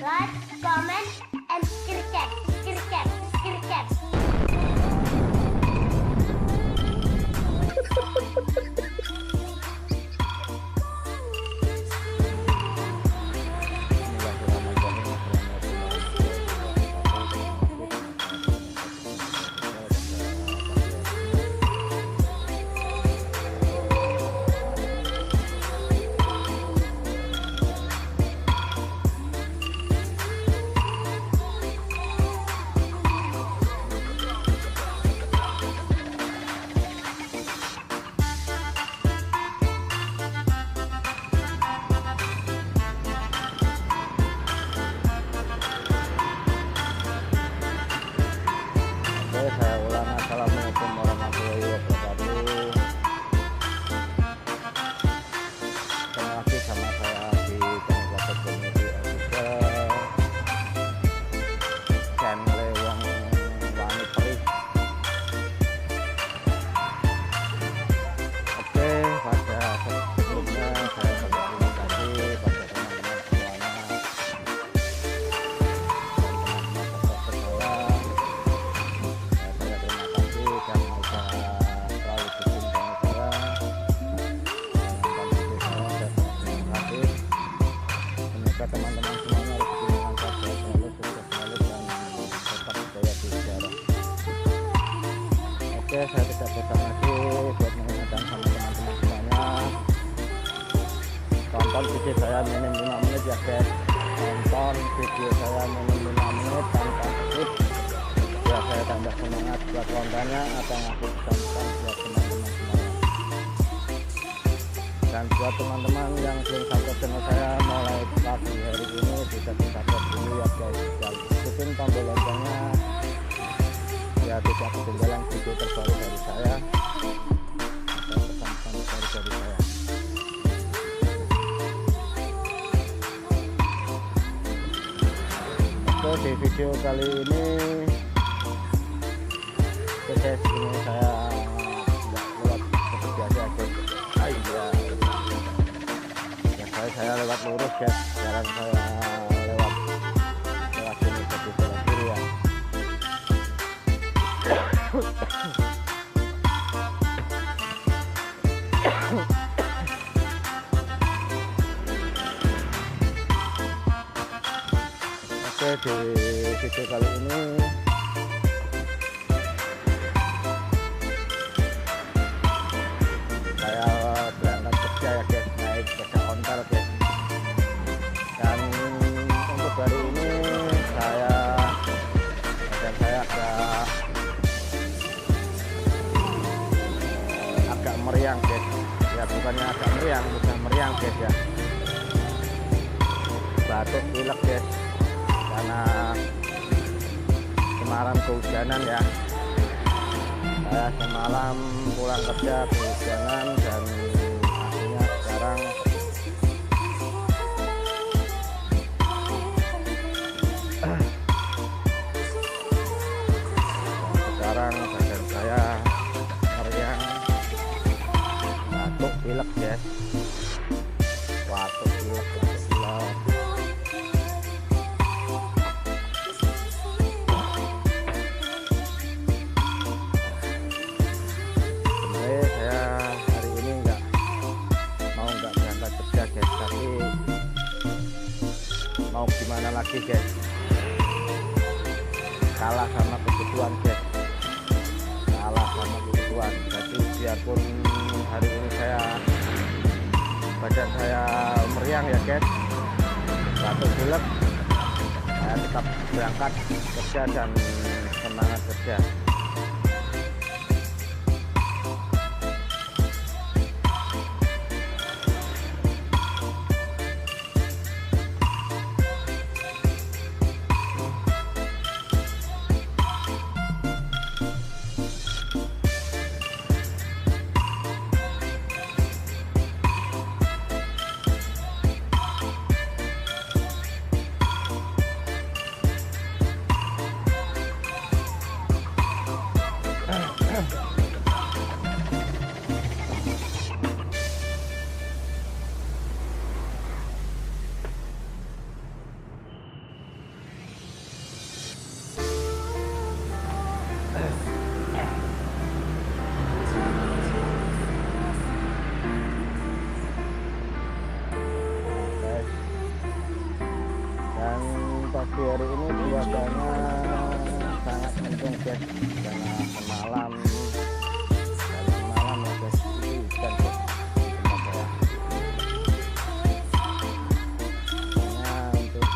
like, comment, and subscribe. Saya ulang, assalamualaikum warahmatullahi wabarakatuh. Ketemu lagi sama saya di channel Community Official, channel Wong Wani Perih. Oke, pada sebelumnya saya berterima kasih pada teman-teman semuanya. Teman-teman semuanya rezekinya lancar, selalu sukses selalu dan tetap jaya di sejarah. Oke, saya tidak bosan lagi buat mengingatkan sama teman-teman semuanya, tonton video saya minim 5 menit ya guys. Tonton video saya minim 5 menit tanpa skip biar saya tambah semangat buat kontennya atau ngasih pesan-pesan buat teman-teman semuanya. Dan buat teman-teman yang belum subscribe channel saya, mulai pagi hari ini bisa di-subscribe dulu ya guys, dan ikutin tombol loncengnya biar tidak ketinggalan video terbaru dari saya atau pesan-pesan terbaru dari saya. Oke, di video kali ini guys, ini saya nggak lewat seperti biasa guys. Saya lewat lurus guys, sekarang saya lewat sini ke sebelah kiri ya. Oke, di video kali ini saya berangkat kerja ya guys, naik sepeda ontel guys. Dan untuk hari ini saya agak meriang guys ya, bukannya agak meriang, bukan meriang guys ya, batuk pilek guys karena kemarin kehujanan ya. Saya semalam pulang kerja kehujanan dan akhirnya sekarang badan saya meriang, batuk pilek guys, batuk pilek. Sebenarnya saya hari ini nggak berangkat kerja guys, tapi mau gimana lagi guys, kalah sama kebutuhan guys, jadi biarpun hari ini badan saya meriang ya guys, batuk pilek, saya tetap berangkat kerja dan semangat kerja. hari ini cuacanya sangat mendung guys, karena semalam dari semalam ya guys itu hujan guys di tempat saya. Makanya untuk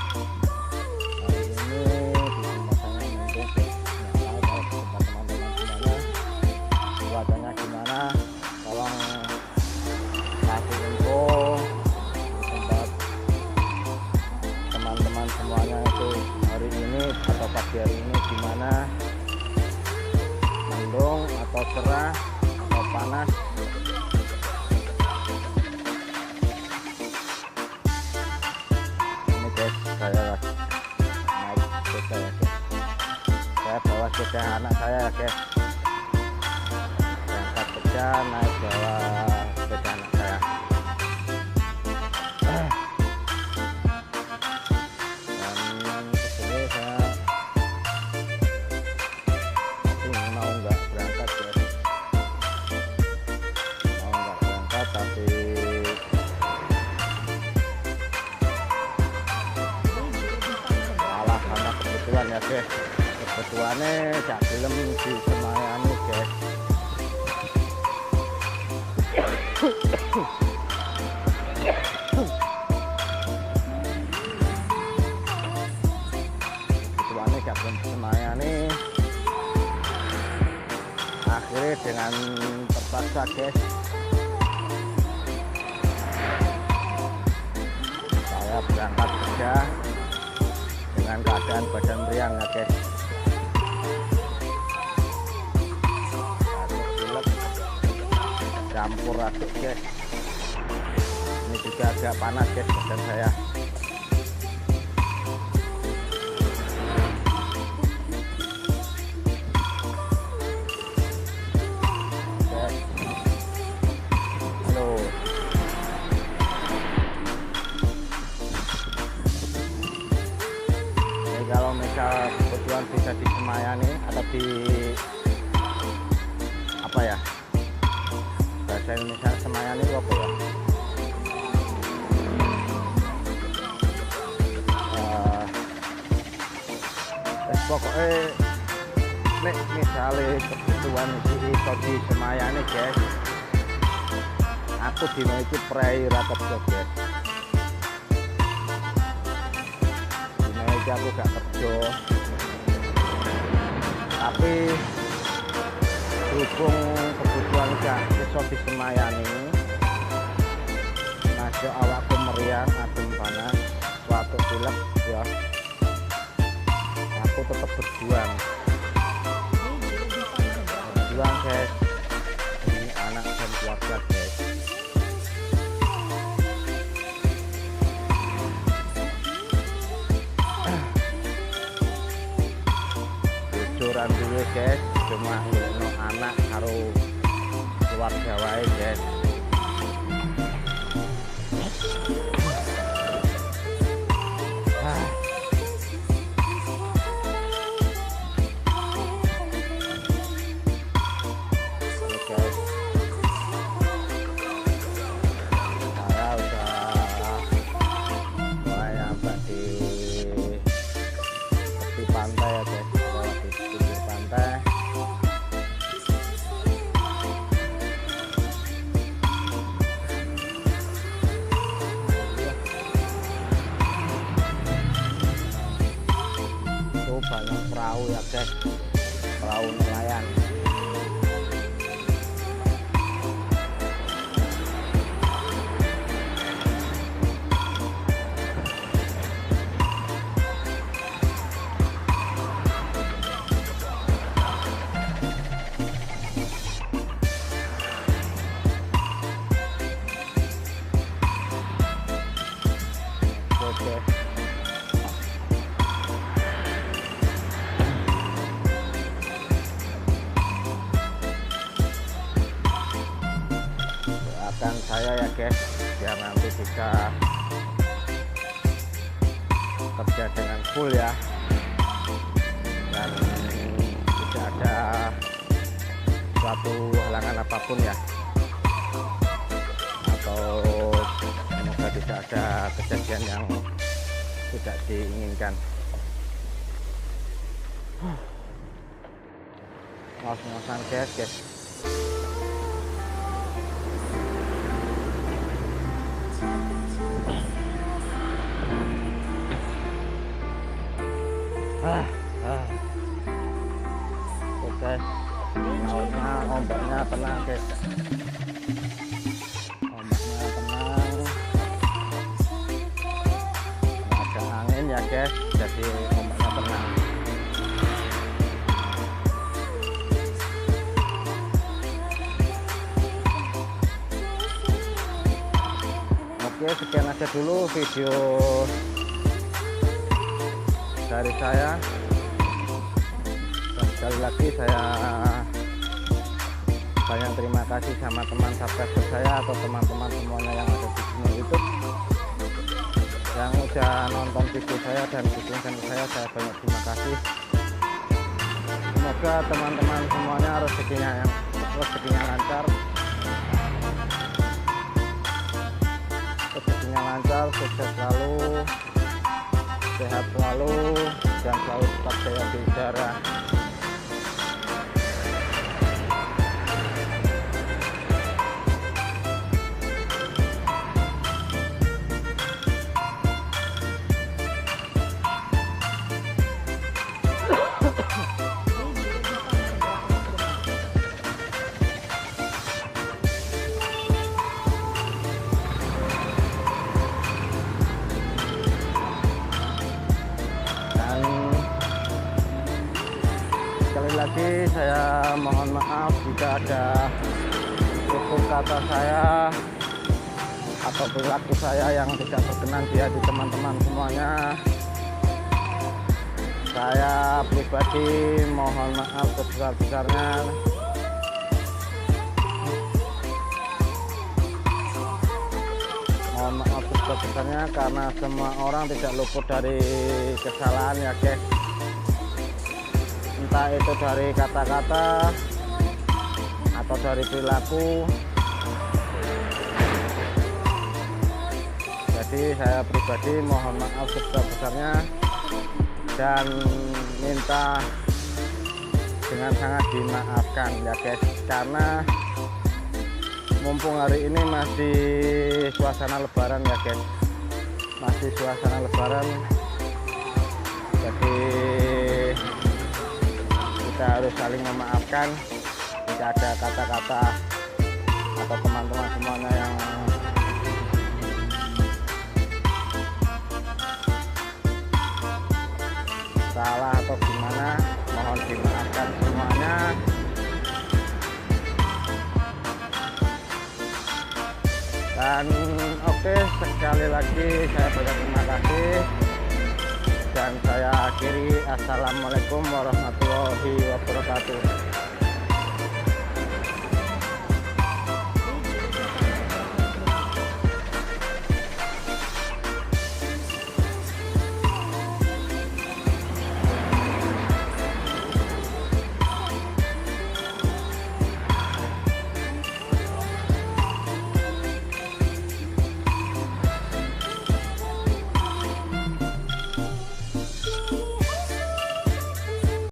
hari ini di tempat saya mendung guys. Nggak tahu kalau di tempat teman-teman semuanya cuacanya gimana, tolong kasih info di tempat teman-teman semuanya itu hari ini atau pagi hari ini gimana, mendung atau cerah atau panas. Ini guys, saya naik sepeda ya guys, saya bawa sepeda anak saya ya guys, berangkat kerja naik bawa sepeda anak saya. Dan kesini saya masih mau nggak berangkat guys, mau nggak berangkat tapi malah karena kebutuhan ya guys, kebutuhannya gak gelem di semayani guys. Kebutuhannya gak gelem di semayani, akhirnya dengan terpaksa guys saya berangkat kerja dengan keadaan badan meriang ya guys, batuk pilek campur aduk guys. Ini juga agak panas guys badan saya. Guys, halo. Ini kalau misal kebutuhan bisa disemayani atau di apa ya, bahasa Indonesia semayani itu apa ya, pokoknya nek misalnya kebutuhan iki iso disemayani guys, aku dino iki prei ra kerja guys, dino iki aku gak kerja, tapi berhubung kebutuhan gak iso disemayani, masih awakku meriang adem panas suatu pilek ya, aku tetap berjuang guys demi anak dan keluarga guys. Bocoran dulu guys, cuma ngono anak karo keluarga wae guys. Pantai ya guys, di pinggir pantai. Tuh banyak perahu ya guys, perahu nelayan. Doakan saya ya guys, biar nanti bisa kerja dengan full ya, dan tidak ada suatu halangan apapun ya, atau semoga tidak ada kejadian yang tidak diinginkan. ngos-ngosan guys. Oke, lautnya ombaknya tenang guys, ombaknya tenang, nggak ada angin ya guys, jadi ombaknya tenang. Oke, sekian aja dulu video dari saya. Dan sekali lagi saya banyak terima kasih sama teman subscriber saya atau teman-teman semuanya yang ada di channel YouTube yang udah nonton video saya dan dukung channel saya banyak terima kasih. Semoga teman-teman semuanya rezekinya lancar, sukses selalu, sehat selalu, dan selalu tetap jaya di udara. Sekali lagi saya mohon maaf jika ada tutur kata saya atau perilaku saya yang tidak berkenan di hati teman-teman semuanya. Saya pribadi mohon maaf sebesar-besarnya. Mohon maaf sebesar-besarnya karena semua orang tidak luput dari kesalahan ya guys. Entah itu dari kata-kata atau dari perilaku. Jadi saya pribadi mohon maaf sebesar-besarnya dan minta dengan sangat dimaafkan ya guys, karena mumpung hari ini masih suasana lebaran ya guys, masih suasana lebaran, jadi kita harus saling memaafkan jika ada kata-kata atau teman-teman semuanya yang salah atau gimana, mohon dimaafkan semuanya. Dan oke, sekali lagi saya banyak terima kasih dan saya akhiri. Assalamualaikum warahmatullahi wabarakatuh.